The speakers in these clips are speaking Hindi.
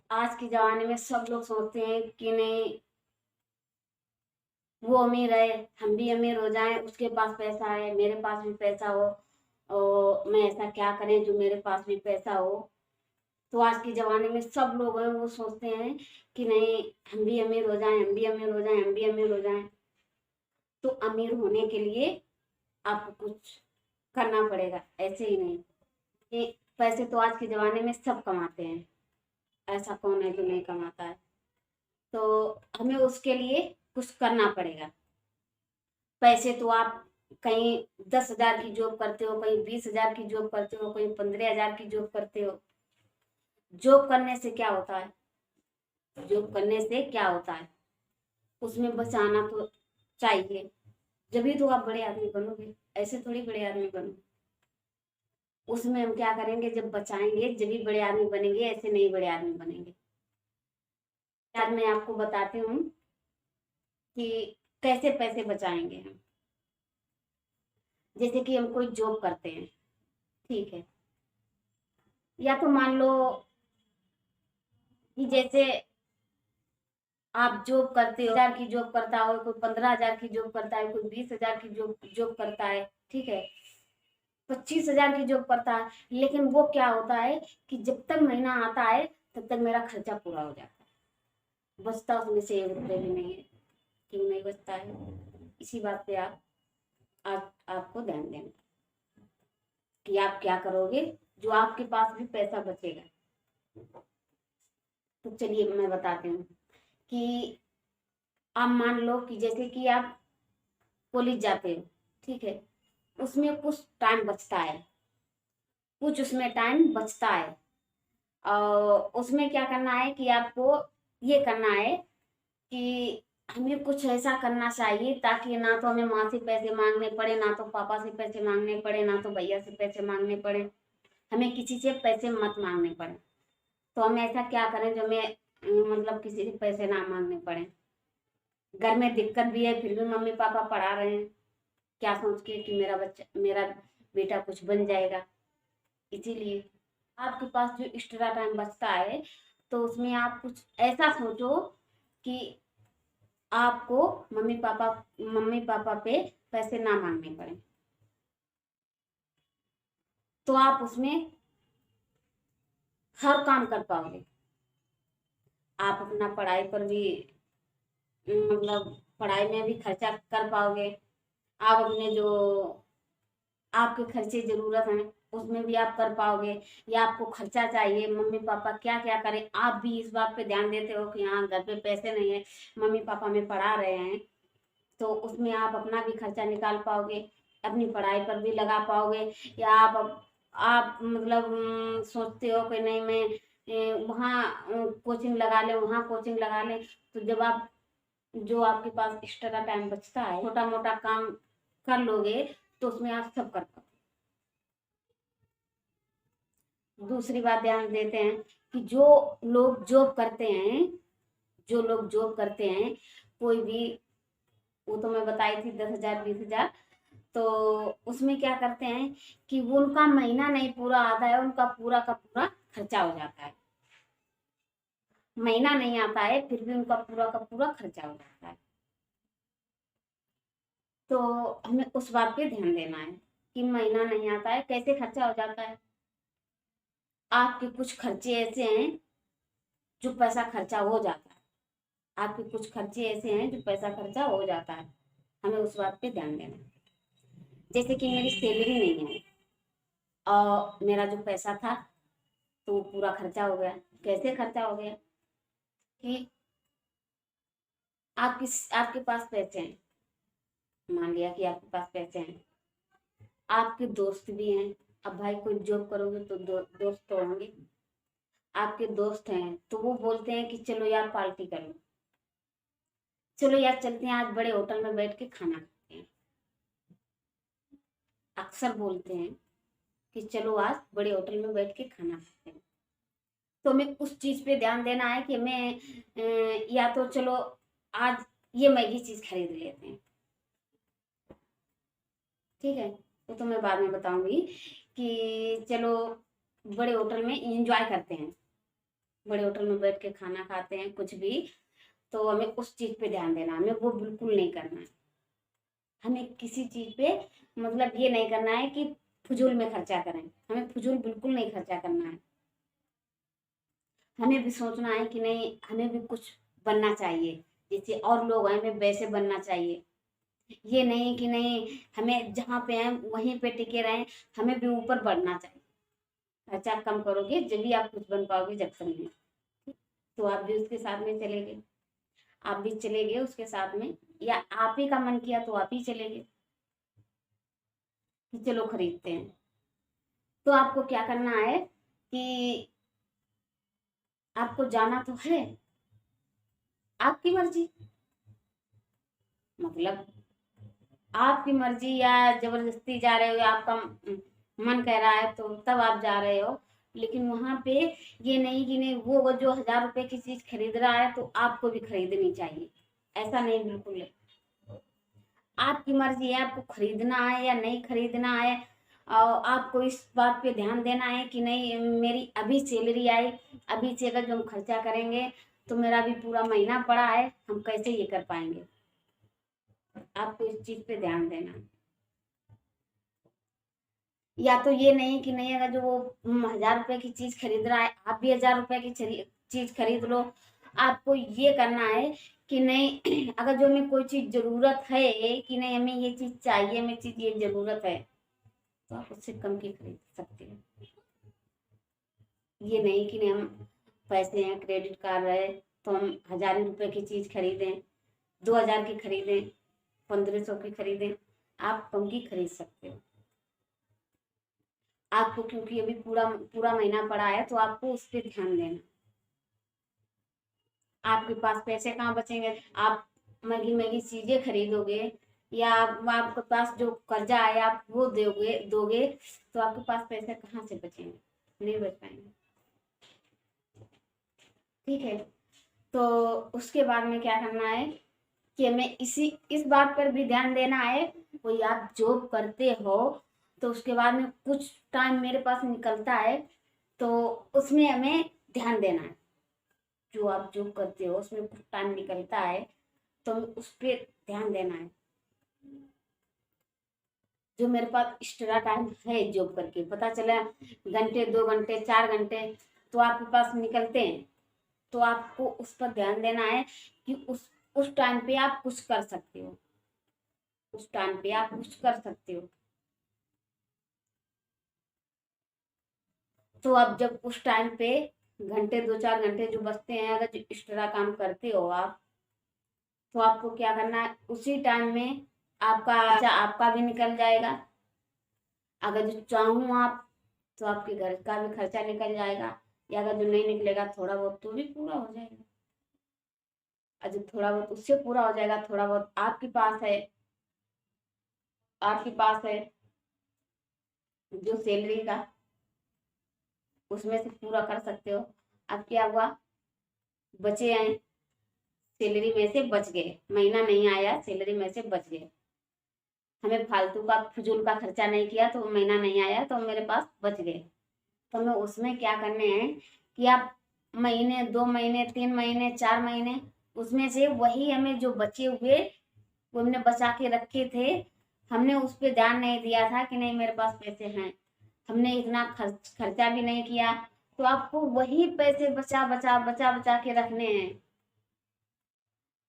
आज के ज़माने में सब लोग सोचते हैं कि नहीं, वो अमीर है, हम भी अमीर हो जाएं, उसके पास पैसा है, मेरे पास भी पैसा हो, और मैं ऐसा क्या करें जो मेरे पास भी पैसा हो। तो आज के ज़माने में सब लोग हैं वो सोचते हैं कि नहीं, हम भी अमीर हो जाएं, हम भी अमीर हो जाएं, हम भी अमीर हो जाएं। तो अमीर होने के लिए आपको कुछ करना पड़ेगा, ऐसे ही नहीं। ये पैसे तो आज के ज़माने में सब कमाते हैं, ऐसा कौन है जो नहीं कमाता है। तो हमें उसके लिए कुछ करना पड़ेगा। पैसे तो आप कहीं 10,000 की जॉब करते हो, कहीं 20,000 की जॉब करते हो, कहीं 15,000 की जॉब करते हो। जॉब करने से क्या होता है? जॉब करने से क्या होता है? उसमें बचाना तो चाहिए, जभी तो आप बड़े आदमी बनोगे। ऐसे थोड़ी बड़े आदमी बनो। उसमें हम क्या करेंगे, जब बचाएंगे जभी बड़े आदमी बनेंगे, ऐसे नहीं बड़े आदमी बनेंगे। आज मैं आपको बताती हूँ कि कैसे पैसे बचाएंगे हम। जैसे कि हम कोई जॉब करते हैं, ठीक है, या तो मान लो कि जैसे आप जॉब करते हो, 10,000 की जॉब करता हो, कोई 15,000 की जॉब करता है, कोई 20,000 की जॉब जॉब करता है, ठीक है, 25,000 की जॉब करता है। लेकिन वो क्या होता है कि जब तक महीना आता है तब तक मेरा खर्चा पूरा हो जाता है, बचता उसमें से 1 रुपये भी नहीं है। क्यों नहीं बचता है? इसी बात पे आप आज आपको ध्यान देना कि आप क्या करोगे जो आपके पास भी पैसा बचेगा। तो चलिए मैं बताती हूँ कि आप मान लो कि जैसे कि आप कॉलेज जाते हो, ठीक है, उसमें कुछ टाइम बचता है, कुछ उसमें टाइम बचता है। और उसमें क्या करना है कि आपको ये करना है कि हमें कुछ ऐसा करना चाहिए ताकि ना तो हमें माँ से पैसे मांगने पड़े, ना तो पापा से पैसे मांगने पड़े, ना तो भैया से पैसे मांगने पड़े। हमें किसी से पैसे मत मांगने पड़े। तो हम ऐसा क्या करें जो हमें मतलब किसी से पैसे ना मांगने पड़े। घर में दिक्कत भी है फिर भी मम्मी पापा पढ़ा रहे हैं, क्या सोच के कि मेरा बेटा कुछ बन जाएगा। इसीलिए आपके पास जो एक्स्ट्रा टाइम बचता है तो उसमें आप कुछ ऐसा सोचो कि आपको मम्मी पापा पे पैसे ना मांगने पड़े। तो आप उसमें हर काम कर पाओगे। आप अपना पढ़ाई पर भी मतलब पढ़ाई में भी खर्चा कर पाओगे। आप अपने जो आपके खर्चे जरूरत हैं उसमें भी आप कर पाओगे। या आपको खर्चा चाहिए, मम्मी पापा क्या क्या करें, आप भी इस बात पे ध्यान देते हो कि हाँ घर पे पैसे नहीं है, मम्मी पापा हमें पढ़ा रहे हैं। तो उसमें आप अपना भी खर्चा निकाल पाओगे, अपनी पढ़ाई पर भी लगा पाओगे। या आप मतलब सोचते हो कि नहीं मैं वहाँ कोचिंग लगा लें, वहाँ कोचिंग लगा लें। तो जब आप जो आपके पास एक्स्ट्रा टाइम बचता है छोटा मोटा काम कर लोगे तो उसमें आप सब कर पाओगे। दूसरी बात ध्यान देते हैं कि लोग जॉब करते हैं जो लोग जॉब करते हैं, कोई भी, वो तो मैं बताई थी 10,000 20,000। तो उसमें क्या करते हैं कि वो उनका महीना नहीं पूरा आता है, उनका पूरा का पूरा खर्चा हो जाता है। महीना नहीं आता है फिर भी उनका पूरा का पूरा खर्चा हो जाता है। तो हमें उस बात पे ध्यान देना है कि महीना नहीं आता है कैसे खर्चा हो जाता है। आपके कुछ खर्चे ऐसे हैं जो पैसा खर्चा हो जाता है। आपके कुछ खर्चे ऐसे हैं जो पैसा खर्चा हो जाता है, हमें उस बात पे ध्यान देना है। जैसे कि मेरी सैलरी नहीं है और मेरा जो पैसा था तो वो पूरा खर्चा हो गया। कैसे खर्चा हो गया कि आपके पास पैसे हैं, मान लिया कि आपके पास पैसे हैं, आपके दोस्त भी हैं। अब भाई कोई जॉब करोगे तो दोस्त तो होंगे। आपके दोस्त हैं तो वो बोलते हैं कि चलो यार पार्टी करो, चलो यार चलते हैं आज बड़े होटल में बैठ के खाना खाते हैं। अक्सर बोलते हैं कि चलो आज बड़े होटल में बैठ के खाना खाते हैं। तो हमें उस चीज पे ध्यान देना है कि हमें या तो चलो आज ये मैगी चीज खरीद लेते हैं, ठीक है, तो मैं बाद में बताऊंगी कि चलो बड़े होटल में एंजॉय करते हैं। बड़े होटल में बैठ के खाना खाते हैं कुछ भी, तो हमें उस चीज पे ध्यान देना, हमें वो बिल्कुल नहीं करना है। हमें किसी चीज पे मतलब ये नहीं करना है कि फजूल में खर्चा करें, हमें फजूल बिल्कुल नहीं खर्चा करना है। हमें भी सोचना है कि नहीं, हमें भी कुछ बनना चाहिए, जैसे और लोग हैं हमें वैसे बनना चाहिए। ये नहीं कि नहीं हमें जहाँ पे हैं वहीं पे टिके रहें, हमें भी ऊपर बढ़ना चाहिए। खर्चा कम करोगे जब भी आप कुछ बन पाओगे, जब तक नहीं। तो आप भी उसके साथ में चले गए, आप भी चले गए उसके साथ में, या आप ही का मन किया तो आप ही चले गए कि चलो खरीदते हैं। तो आपको क्या करना है कि आपको जाना तो है, आपकी मर्जी, मतलब आपकी मर्जी, या जबरदस्ती जा रहे हो या आपका मन कह रहा है तो तब आप जा रहे हो। लेकिन वहां पे ये नहीं कि नहीं वो जो 1000 रुपए की चीज खरीद रहा है तो आपको भी खरीदनी चाहिए, ऐसा नहीं, बिल्कुल नहीं। आपकी मर्जी है, आपको खरीदना है या नहीं खरीदना है। और आपको इस बात पे ध्यान देना है कि नहीं मेरी अभी सैलरी आई, अभी से अगर जो हम खर्चा करेंगे तो मेरा भी पूरा महीना पड़ा है, हम कैसे ये कर पाएंगे। आपको इस चीज पे ध्यान देना है। या तो ये नहीं कि नहीं अगर जो वो 1000 रुपए की चीज खरीद रहा है आप भी 1000 रुपए की चीज खरीद लो। आपको ये करना है कि नहीं अगर जो हमें कोई चीज जरूरत है कि नहीं हमें ये चीज चाहिए, हमें चीज ये जरूरत है, तो आप उससे कम की खरीद सकते हैं। ये नहीं कि नहीं हम पैसे हैं, क्रेडिट कार्ड है तो हम 1000 रुपए की चीज खरीदें, 2000 की खरीदें, 1500 की खरीदें, आप कम की खरीद सकते हो। आपको क्योंकि अभी पूरा पूरा महीना पड़ा है तो आपको उस पर ध्यान देना। आपके पास पैसे कहाँ बचेंगे, आप महंगी महंगी चीजें खरीदोगे, या आपके पास जो कर्जा है आप वो दोगे, तो आपके पास पैसे कहाँ से बचेंगे, नहीं बच पाएंगे। ठीक है, तो उसके बाद में क्या करना है कि हमें इस बात पर भी ध्यान देना है, कोई आप जॉब करते हो तो उसके बाद में कुछ टाइम मेरे पास निकलता है तो उसमें हमें ध्यान देना है। जो आप जॉब करते हो उसमें कुछ टाइम निकलता है तो हमें उस पर ध्यान देना है। जो मेरे पास एक्स्ट्रा टाइम है जॉब करके, पता चला घंटे 2 घंटे 4 घंटे तो आपके पास निकलते हैं, तो आपको उस पर ध्यान देना है कि उस टाइम पे आप कुछ कर सकते हो, उस टाइम पे आप कुछ कर सकते हो। तो अब जब उस टाइम पे घंटे 2 4 घंटे जो बचते हैं, अगर जो एक्स्ट्रा काम करते हो आप, तो आपको क्या करना है उसी टाइम में आपका भी निकल जाएगा। अगर जो चाहूँ आप तो आपके घर का भी खर्चा निकल जाएगा, या अगर जो नहीं निकलेगा थोड़ा बहुत तो भी पूरा हो जाएगा। और जो थोड़ा बहुत उससे पूरा हो जाएगा, थोड़ा बहुत आपके पास है जो सैलरी का, उसमें से पूरा कर सकते हो। अब क्या हुआ, बचे हैं, सैलरी में से बच गए, महीना नहीं आया सैलरी में से बच गए, हमें फालतू का फजूल का खर्चा नहीं किया तो महीना नहीं आया तो मेरे पास बच गए। तो हमें उसमें क्या करने हैं कि आप महीने 2 महीने 3 महीने 4 महीने उसमें से वही हमें जो बचे हुए वो हमने बचा के रखे थे, हमने उस पर ध्यान नहीं दिया था कि नहीं मेरे पास पैसे हैं, हमने इतना खर्चा भी नहीं किया, तो आपको वही पैसे बचा बचा बचा बचा के रखने हैं।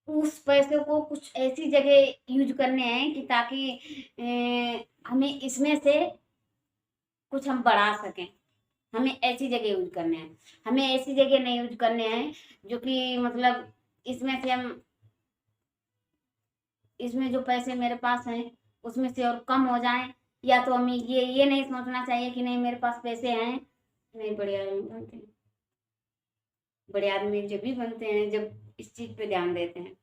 उस पैसे को कुछ ऐसी जगह यूज करने हैं कि ताकि हमें इसमें से कुछ हम बढ़ा सकें। हमें ऐसी जगह यूज करने हैं, हमें ऐसी जगह नहीं यूज करने हैं जो कि मतलब इसमें से हम, इसमें जो पैसे मेरे पास हैं उसमें से और कम हो जाएं। या तो हमें ये नहीं सोचना चाहिए कि नहीं मेरे पास पैसे हैं, नहीं, बड़े आदमी बनते हैं, बड़े आदमी जब भी बनते हैं जब इस चीज पे ध्यान देते हैं।